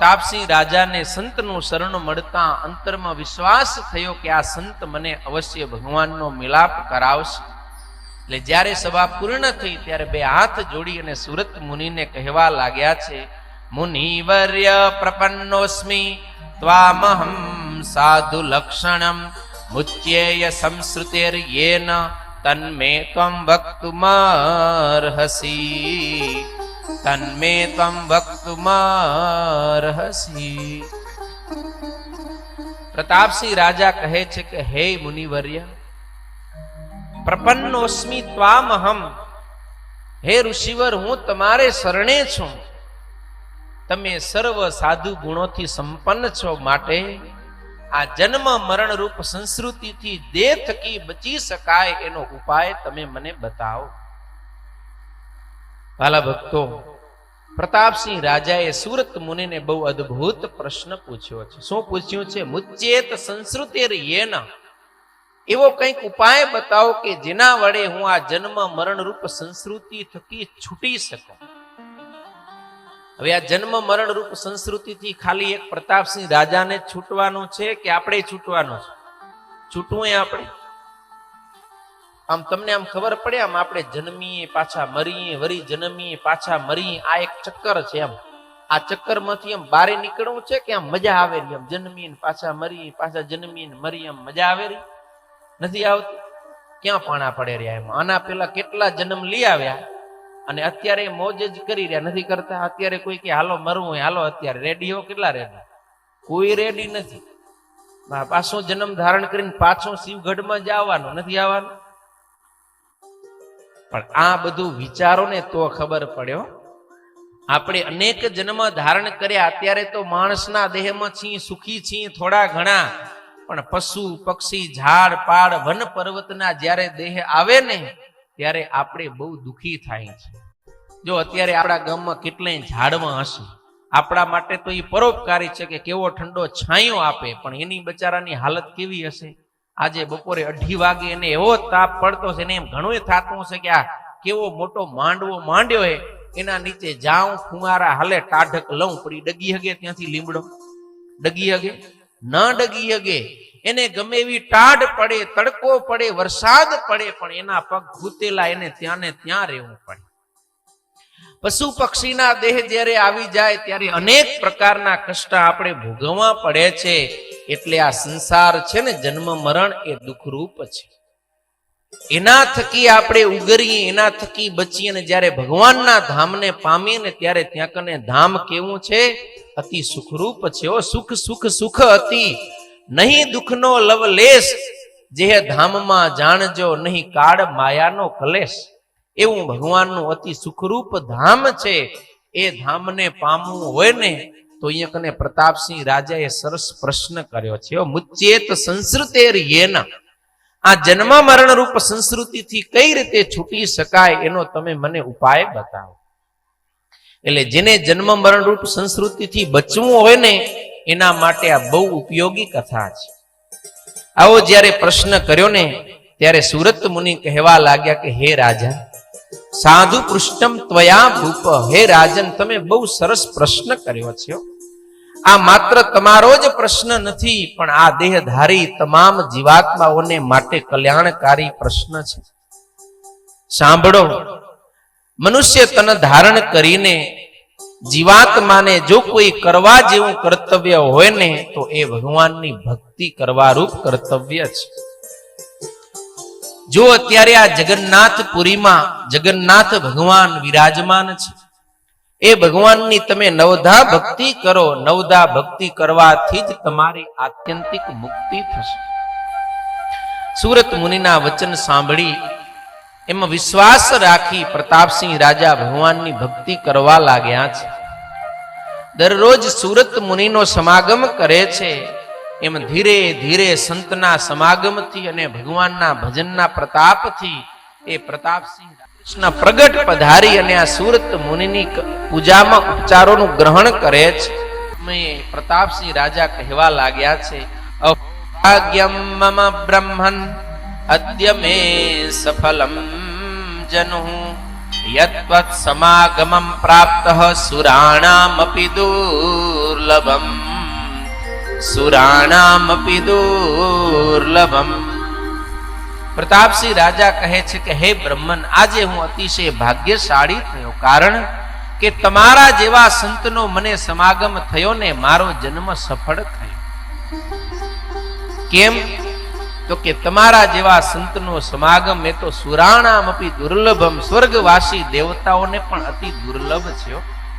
પ્રતાપસિંહ રાજાને સંતનું શરણ મળતા અંતરમાં વિશ્વાસ થયો કે આ સંત મને અવશ્ય ભગવાનનો મિલાપ કરાવશે. એટલે જ્યારે સભા પૂર્ણ થઈ ત્યારે બે હાથ જોડી અને સુરત મુનિને કહેવા લાગ્યા છે, મુનિવર્ય પ્રપન્નોસ્મિ ત્વામહં સાધુ લક્ષણમ મુચ્યેય સંસ્રુતેર યેન તન્મે ત્વં વક્તુમર્હસી તન્મે ત્વં વક્તુમર્હસી. પ્રતાપસિંહ રાજા કહે છે કે હે મુનિવર્ય, પ્રપન્નોસ્મિ ત્વામહં, હે ઋષિવર હું તમારે શરણે છું. તમે સર્વ સાધુ ગુણોથી સંપન્ન છો, માટે આ જન્મ મરણ રૂપ સંસ્કૃતિથી દેહ થકી બચી શકાય એનો ઉપાય તમે મને બતાવો. વાલા ભક્તો, પ્રતાપસિંહ રાજાએ સુરત મુનિને બહુ અદ્ભુત પ્રશ્ન પૂછ્યો છે. શું પૂછ્યું છે? મુચ્યેત સંસ્કૃતેર યેન, એવો કંઈક ઉપાય બતાવો કે જેના વડે હું આ જન્મ મરણ રૂપ સંસ્કૃતિ થકી છૂટી શકું. હવે આ જન્મ મરણ રૂપ સંસ્કૃતિથી ખાલી એક પ્રતાપસિંહ રાજાને છૂટવાનું છે કે આપણે છૂટવાનું છે? છૂટવું એ આપણે આમ તમને આમ ખબર પડે, આમ આપણે જન્મીએ પાછા મરીએ, વરી જન્મીએ પાછા મરીએ, આ એક ચક્કર છે. એમ આ ચક્કર માંથી એમ બારે નીકળવું છે કે આમ મજા આવે રહી? એમ જન્મીને પાછા મરીએ, પાછા જન્મીને મરીએ, એમ મજા આવે રહી? નથી આવતી. ક્યાં પાણા પડે રહ્યા? એમ આના પેલા કેટલા જન્મ લઈ આવ્યા અને અત્યારે મોજ જ કરી રહ્યા, નથી કરતા. અત્યારે કોઈ કે હાલો મરવું હોય, હાલો અત્યારે રેડી હો. કેટલા રેડી? કોઈ રેડી નથી. પાછો જન્મ ધારણ કરીને પાછો શિવગઢમાં જ આવવાનું, નથી આવવાનું. પણ આ બધું વિચારો ને તો ખબર પડ્યો. આપણે અનેક જન્મ ધારણ કર્યા, અત્યારે તો માણસના દેહમાં છીએ, સુખી છીએ થોડા ઘણા, પણ પશુ પક્ષી ઝાડ પાડ વન પર્વતના જ્યારે દેહ આવે ને ત્યારે આપણે બહુ દુઃખી થાય છે. જો અત્યારે આપણા ગામમાં કેટલાય ઝાડમાં હશે, આપણા માટે તો એ પરોપકારી છે કે કેવો ઠંડો છાંયો આપે, પણ એની બચારાની હાલત કેવી હશે? આજે બપોરે 2:30 વાગે એને એવો તાપ પડતો છે ને એમ ઘણું થતું હશે કે આ કેવો મોટો માંડવો માંડ્યો હે, એના નીચે જાઉં, ફુંવારા હાલે, ટાઢક લઉં, પડી ડગી હગે ત્યાંથી લીમડો? ડગી હગે? ન ડગી હગે. એને ગમે એવી ટાઢ પડે, તડકો પડે, વરસાદ પડે, પણ એના પગ ઘૂતેલા, એને ત્યાં ને ત્યાં રહેવું પડે. પશુ પક્ષીના દેહ જ્યારે આવી જાય ત્યારે અનેક પ્રકારના કષ્ટ આપણે ભોગવવા પડે છે. એટલે આ સંસાર છે ને, જન્મ મરણ એ દુઃખરૂપ છે. એના થકી આપણે ઉગરીએ, એના થકી બચીએ, અને જ્યારે ભગવાનના ધામને પામીએ ને ત્યારે ત્યાં કને ધામ કેવું છે? અતિ સુખરૂપ છે. ઓ સુખ સુખ સુખ અતિ, નહીં દુઃખનો લવલેશ, જે ધામમાં જાણજો નહીં કાળ માયાનો કલેશ. એવું ભગવાનનું અતિ સુખરૂપ ધામ છે. એ ધામને પામવું હોય ને તો અહીંયા કને પ્રતાપસિંહ રાજાએ સરસ પ્રશ્ન કર્યો છે. મુચ્યેત સંસ્કૃતેર યેન, આ જન્મ મરણ રૂપ સંસ્કૃતિથી કઈ રીતે છૂટી શકાય એનો તમે મને ઉપાય બતાવો. એટલે જેને જન્મ મરણ રૂપ સંસ્કૃતિથી બચવું હોય ને એના માટે આ બહુ ઉપયોગી કથા છે. આવો જ્યારે પ્રશ્ન કર્યો ને ત્યારે સુરત મુનિ કહેવા લાગ્યા કે હે રાજા, સાધુ પૃષ્ઠમ ત્વયા ભૂપ, હે રાજન તમે બહુ સરસ પ્રશ્ન કર્યો છે. આ માત્ર તમારો જ પ્રશ્ન નથી, પણ આ દેહધારી તમામ જીવાત્માઓને માટે કલ્યાણકારી પ્રશ્ન છે. સાંભળો, મનુષ્ય તન ધારણ કરીને જીવાત્માને જો કોઈ કરવા જેવું કર્તવ્ય હોય ને તો એ ભગવાનની ભક્તિ કરવા રૂપ કર્તવ્ય છે. જો અત્યારે આ જગન્નાથપુરીમાં જગન્નાથ ભગવાન વિરાજમાન છે, એ ભગવાનની તમે નવધા ભક્તિ કરો. નવધા ભક્તિ કરવાથી જ તમારી આત્યંતિક મુક્તિ થશે. સુરત મુનિના વચન સાંભળી એમાં વિશ્વાસ રાખી પ્રતાપસિંહ રાજા ભગવાનની ભક્તિ કરવા લાગ્યા છે. દરરોજ સુરત મુનિનો સમાગમ કરે છે. એમ ધીરે ધીરે સંતના સમાગમથી અને ભગવાનના ભજનના પ્રતાપથી એ પ્રતાપસિંહ કૃષ્ણ પ્રગટ પધારી અને આ સુરત મુનિની પૂજામાં ઉપચારોનું ગ્રહણ કરે છે. પ્રતાપસિંહ રાજા કહેવા લાગ્યા છે, અભાગ્યમ મમ બ્રહ્મન અદ્ય મે સફલમ જનુ યત્વત સમાગમમ પ્રાપ્તઃ સુરાણામપિ દુર્લભઃ દુર્લભમ સુરાણામપી દુર્લભમ. પ્રતાપસિંહ રાજા કહે છે કે હે બ્રહ્મન, આજે હું અતિશય ભાગ્યશાળી થયો, કારણ કે તમારા જેવા સંતનો મને સમાગમ થયો ને મારો જન્મ સફળ થયો. કેમ? તો કે તમારા જેવા સંતનો સમાગમ એ તો સુરાણામપી દુર્લભમ, સ્વર્ગવાસી દેવતાઓને પણ અતિ દુર્લભ છે.